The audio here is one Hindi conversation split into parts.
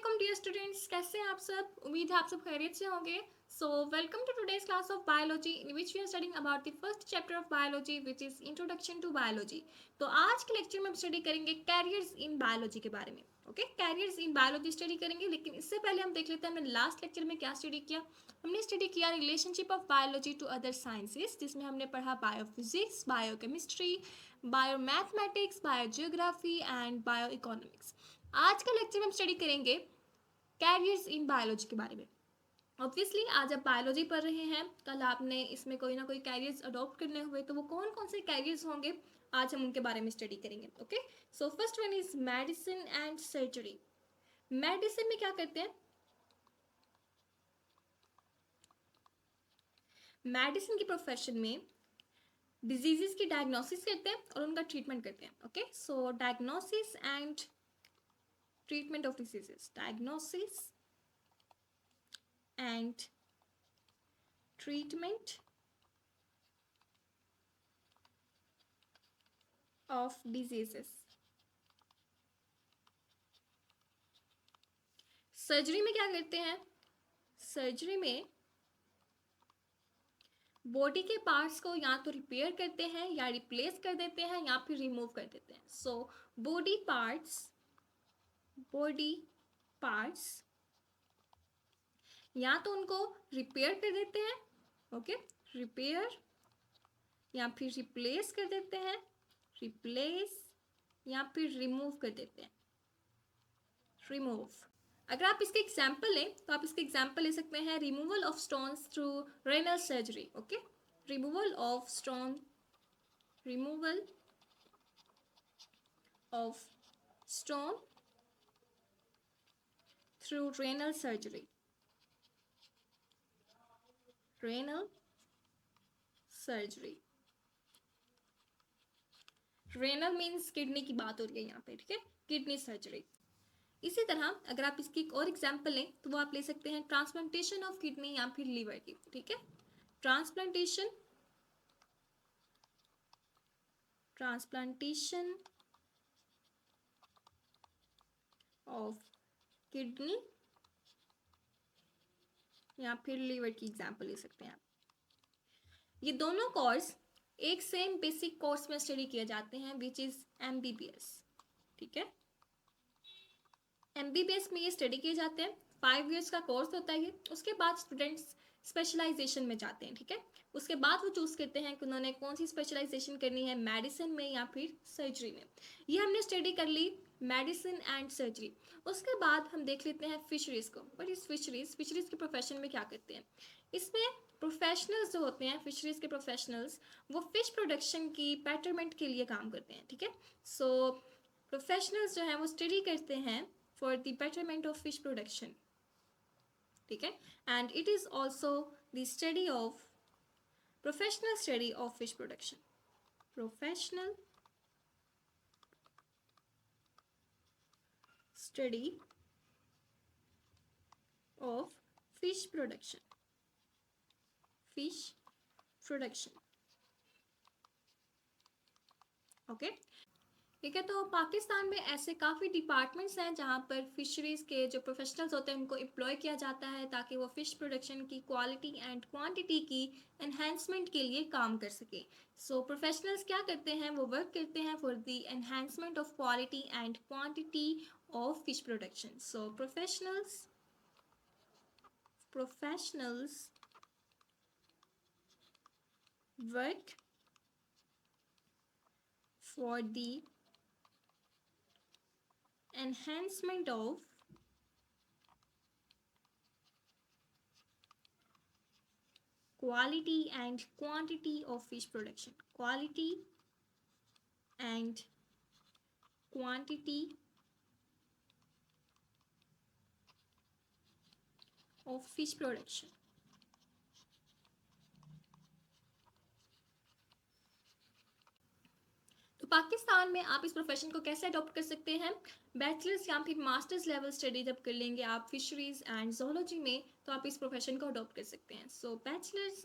वालेकुम डियर स्टूडेंट्स, कैसे हैं आप सब। उम्मीद है आप सब खैरियत से होंगे। So welcome to today's class of biology in which we are studying about the first chapter of biology which is introduction to biology. तो आज के लेक्चर में हम स्टडी करेंगे कैरियर्स इन बायोलॉजी के बारे में। Okay, carriers in biology study करेंगे, लेकिन इससे पहले हम देख लेते हैं हमने लास्ट लेक्चर में क्या स्टडी किया। हमने स्टडी किया relationship of biology to other sciences, जिसमें हमने पढ़ा biophysics, biochemistry, biomathematics, biogeography and bio economics. आज का लेक्चर में हम स्टडी करेंगे कैरियर्स इन बायोलॉजी के बारे में। ऑब्वियसली आज आप बायोलॉजी पढ़ रहे हैं, कल आपने इसमें कोई ना कोई कैरियर्स अडॉप्ट करने हुए, तो वो कौन कौन से कैरियर्स होंगे आज हम उनके बारे में स्टडी करेंगे। Okay, so first one is medicine and surgery. Medicine में क्या करते हैं? मेडिसिन की प्रोफेशन में डिजीजेस की डायग्नोसिस करते हैं और उनका ट्रीटमेंट करते हैं। Okay, so diagnosis and treatment of diseases, diagnosis and treatment of diseases। Surgery में क्या करते हैं? सर्जरी में बॉडी के पार्ट्स को या तो रिपेयर करते हैं या रिप्लेस कर देते हैं या फिर रिमूव कर देते हैं। सो बॉडी पार्ट्स या तो उनको रिपेयर कर देते हैं, ओके, रिपेयर, या फिर रिप्लेस कर देते हैं, रिप्लेस, या फिर रिमूव कर देते हैं, रिमूव। अगर आप इसके एग्जाम्पल लें तो आप इसके एग्जाम्पल ले सकते हैं removal of stones through renal surgery. Okay, removal of stone, removal of stone through renal surgery, renal surgery. Renal means kidney की बात हो रही है यहाँ पे, ठीक है, किडनी सर्जरी। इसी तरह अगर आप इसकी एक और एग्जाम्पल लें तो वो आप ले सकते हैं ट्रांसप्लांटेशन ऑफ किडनी या फिर लीवर की, ठीक है, ट्रांसप्लांटेशन ऑफ किडनी या फिर लीवर की एग्जाम्पल ले सकते हैं आप। ये दोनों कोर्स एक सेम बेसिक कोर्स में स्टडी किए जाते हैं विच इज MBBS, ठीक है। MBBS में ये स्टडी किए जाते हैं, 5 years का कोर्स होता है। उसके बाद स्टूडेंट्स स्पेशलाइजेशन में जाते हैं, ठीक है। उसके बाद वो चूज करते हैं कि उन्होंने कौन सी स्पेशलाइजेशन करनी है, मेडिसिन में या फिर सर्जरी में। ये हमने स्टडी कर ली मेडिसिन एंड सर्जरी। उसके बाद हम देख लेते हैं फिशरीज को। बट इस फिशरीज के प्रोफेशन में क्या करते हैं? इसमें प्रोफेशनल्स जो होते हैं फिशरीज के प्रोफेशनल्स, वो फिश प्रोडक्शन की बेटरमेंट के लिए काम करते हैं, ठीक है। सो प्रोफेशनल्स जो हैं वो स्टडी करते हैं for the betterment of fish production, ठीक है। and it is also the study of professional study of fish production, professional study of fish production, fish production, okay। ठीक है, तो पाकिस्तान में ऐसे काफ़ी डिपार्टमेंट्स हैं जहाँ पर फिशरीज़ के जो प्रोफेशनल्स होते हैं उनको एम्प्लॉय किया जाता है ताकि वो फ़िश प्रोडक्शन की क्वालिटी एंड क्वांटिटी की एनहेंसमेंट के लिए काम कर सके। सो प्रोफेशनल्स क्या करते हैं? वो वर्क करते हैं for the enhancement of quality and quantity of fish production. So professionals work for the enhancement of quality and quantity of fish production, quality and quantity of fish production। तो पाकिस्तान में आप इस प्रोफेशन को कैसे अडॉप्ट कर सकते हैं? बैचलर्स या फिर मास्टर्स लेवल स्टडी जब कर लेंगे आप फिशरीज एंड जोलॉजी में, तो आप इस प्रोफेशन को अडॉप्ट कर सकते हैं। So bachelors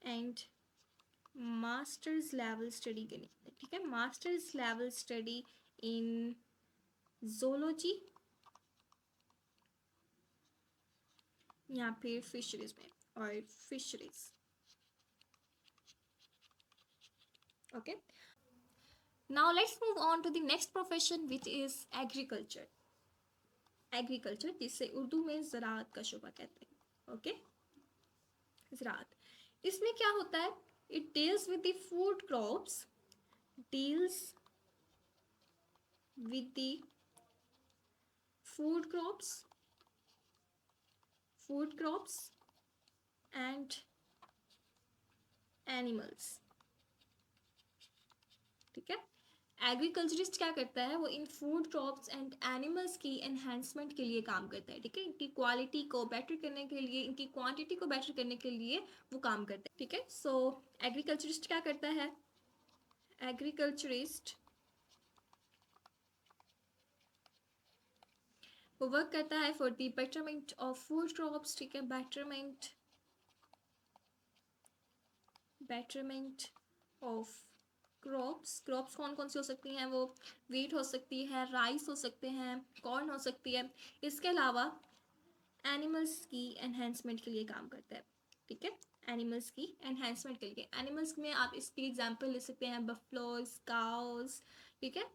and masters level study करनी है, ठीक है, masters level study in zoology या फिर फिशरीज में, और fisheries, okay. Now let's move on to the next profession which is agriculture. Agriculture जिसे उर्दू में ज़राअत का शोबा कहते हैं, ओके, ज़राअत। इसमें क्या होता है, it deals with the food crops, deals with the food crops and animals, ठीक है। एग्रीकल्चरिस्ट क्या करता है, वो इन फूड क्रॉप्स एंड एनिमल्स की एनहेंसमेंट के लिए काम करता है, ठीक है, इनकी क्वालिटी को बेटर करने के लिए, इनकी क्वांटिटी को बेटर करने के लिए वो काम करता है, ठीक है। सो एग्रीकल्चरिस्ट क्या करता है, एग्रीकल्चरिस्ट वो वर्क करता है for the betterment of food crops, ठीक है, बेटरमेंट ऑफ क्रॉप्स। क्रॉप्स कौन कौन सी हो सकती हैं, वो वीट हो सकती है, राइस हो सकते हैं, कॉर्न हो सकती है। इसके अलावा एनिमल्स की एनहेंसमेंट के लिए काम करता है, ठीक है, एनिमल्स की एनहेंसमेंट के लिए। एनिमल्स में आप इसकी एग्जांपल ले सकते हैं बफलोज, काउस, ठीक है।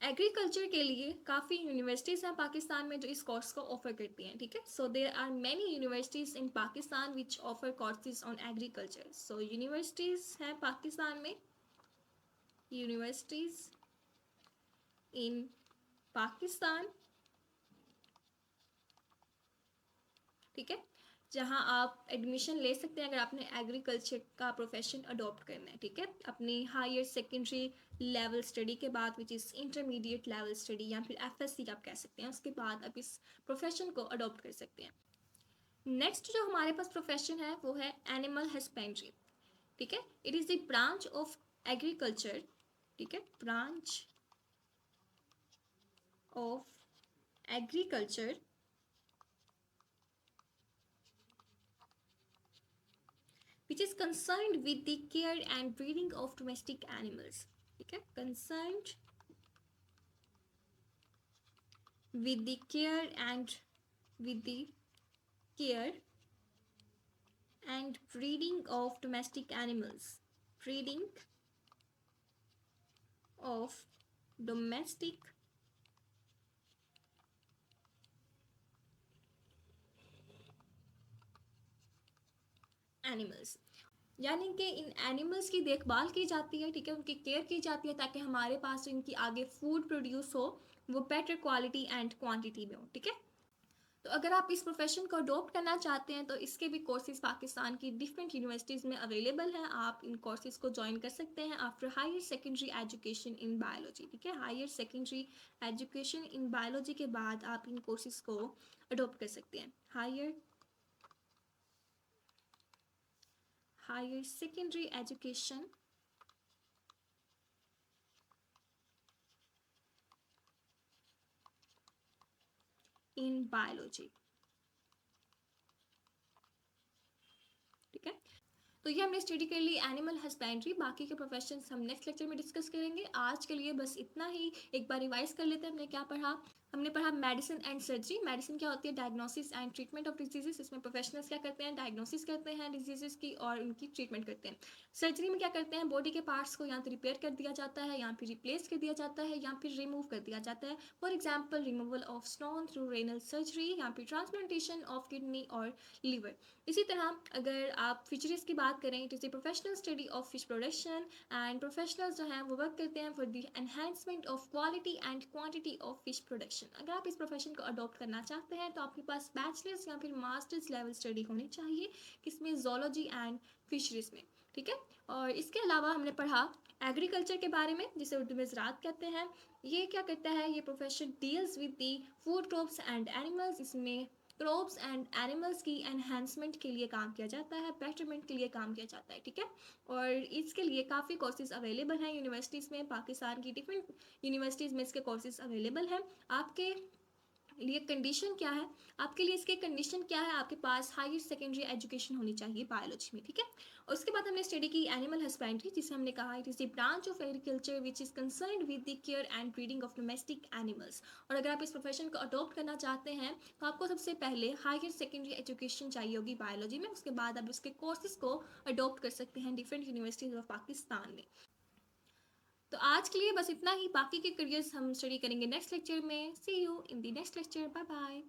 एग्रीकल्चर के लिए काफ़ी यूनिवर्सिटीज़ हैं पाकिस्तान में जो इस कोर्स को ऑफर करती हैं, ठीक है। So there are many universities in Pakistan which offer courses on agriculture. So universities हैं पाकिस्तान में, यूनिवर्सिटीज़ इन पाकिस्तान, ठीक है, जहां आप एडमिशन ले सकते हैं अगर आपने एग्रीकल्चर का प्रोफेशन अडॉप्ट करना है, ठीक है, अपनी हायर सेकेंडरी लेवल स्टडी के बाद, which is intermediate level study या फिर एफएससी आप कह सकते हैं, उसके बाद आप इस प्रोफेशन को अडॉप्ट कर सकते हैं। नेक्स्ट जो हमारे पास प्रोफेशन है वो है एनिमल हस्बेंड्री, ठीक है, it is the branch of agriculture, ठीक है, branch of agriculture which is concerned with the care and breeding of domestic animals, ठीक है, concerned with the care and breeding of domestic animals, breeding of domestic animals, यानी कि इन एनिमल्स की देखभाल की जाती है, ठीक है, उनकी केयर की जाती है ताकि हमारे पास इनकी आगे फूड प्रोड्यूस हो वो बेटर क्वालिटी एंड क्वांटिटी में हो, ठीक है। तो अगर आप इस प्रोफेशन को अडॉप्ट करना चाहते हैं तो इसके भी कोर्सेज पाकिस्तान की डिफरेंट यूनिवर्सिटीज़ में अवेलेबल हैं, आप इन कोर्सेज को ज्वाइन कर सकते हैं after higher secondary education in biology, ठीक है, higher secondary education in biology के बाद आप इन कोर्सेज को अडॉप्ट कर सकते हैं। Higher secondary education in biology, ठीक है। तो ये हमने स्टडी कर ली एनिमल हस्बेंड्री, बाकी के प्रोफेशंस हम नेक्स्ट लेक्चर में डिस्कस करेंगे। आज के लिए बस इतना ही, एक बार रिवाइज कर लेते हैं हमने क्या पढ़ा। हमने पढ़ा मेडिसिन एंड सर्जरी। मेडिसिन क्या होती है, diagnosis and treatment of diseases, इसमें प्रोफेशनल्स क्या करते हैं, डायग्नोसिस करते हैं डिजीजेस की और उनकी ट्रीटमेंट करते हैं। सर्जरी में क्या करते हैं, बॉडी के पार्ट्स को या तो रिपेयर कर दिया जाता है या फिर रिप्लेस कर दिया जाता है या फिर रिमूव कर दिया जाता है। For example removal of stone through renal surgery या फिर ट्रांसप्लांटेशन ऑफ किडनी और लीवर। इसी तरह अगर आप फिशरीज की बात करें, it is the professional study of fish production and professionals जो हैं वो वर्क करते हैं for the enhancement of quality and quantity of fish production. अगर आप इस प्रोफेशन को अडॉप्ट करना चाहते हैं तो आपके पास बैचलर्स या फिर मास्टर्स लेवल स्टडी होनी चाहिए, किसमें जोलॉजी एंड फिशरीज में, ठीक है। और इसके अलावा हमने पढ़ा एग्रीकल्चर के बारे में जिसे उर्दू में ज़राअत कहते हैं। ये क्या करता है, ये profession deals with the food crops and animals, इसमें क्रॉप्स एंड एनिमल्स की एनहेंसमेंट के लिए काम किया जाता है, बेटरमेंट के लिए काम किया जाता है, ठीक है। और इसके लिए काफ़ी कोर्सेज अवेलेबल हैं यूनिवर्सिटीज़ में, पाकिस्तान की डिफरेंट यूनिवर्सिटीज़ में इसके कोर्सेज अवेलेबल हैं। आपके लिए कंडीशन क्या है, आपके लिए इसके कंडीशन क्या है, आपके पास हायर सेकेंडरी एजुकेशन होनी चाहिए बायोलॉजी में, ठीक है। उसके बाद हमने स्टडी की एनिमल हस्बेंड्री, जिसे हमने कहा it is the branch of agriculture which is concerned with the care and breeding of domestic animals. और अगर आप इस प्रोफेशन को अडॉप्ट करना चाहते हैं तो आपको सबसे पहले हायर सेकेंडरी एजुकेशन चाहिए होगी बायोलॉजी में, उसके बाद आप उसके कोर्सेज को अडॉप्ट कर सकते हैं डिफरेंट यूनिवर्सिटीज़ ऑफ पाकिस्तान में। तो आज के लिए बस इतना ही, बाकी के करियर्स हम स्टडी करेंगे नेक्स्ट लेक्चर में। See you in the next lecture, bye bye.